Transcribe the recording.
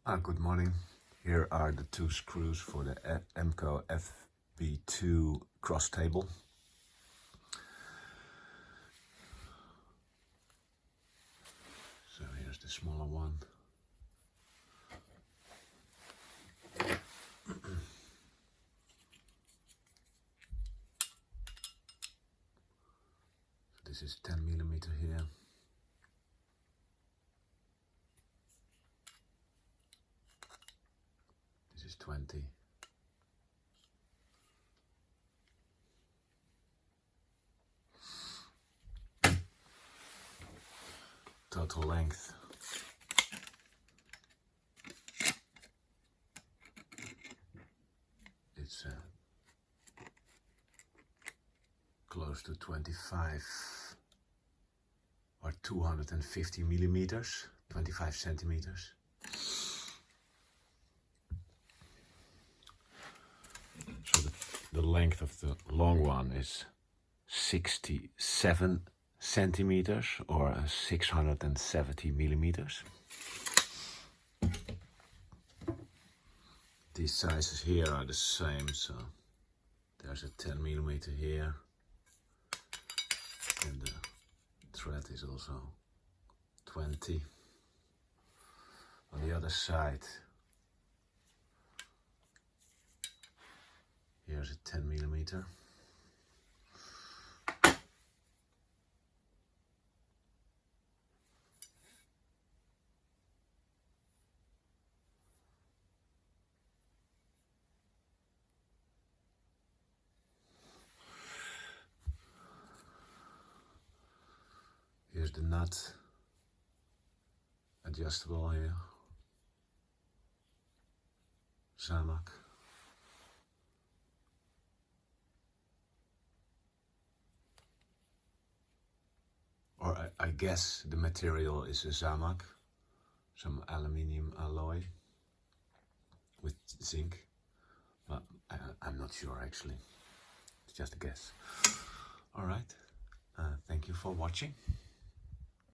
Good morning. Here are the two screws for the Emco FB2 cross table. So here's the smaller one. This is 10mm here. This is 20. Total length it's close to 25 or 250 millimeters, 25 centimeters. So the length of the long one is 67 centimeters or 670 millimeters. These sizes here are the same, so there's a 10mm here, and the thread is also 20. On the other side, here's a 10mm. Here's the nut, adjustable here, Zamak. Or I guess the material is a Zamak, some aluminium alloy with zinc, but I'm not sure actually. It's just a guess. All right, thank you for watching.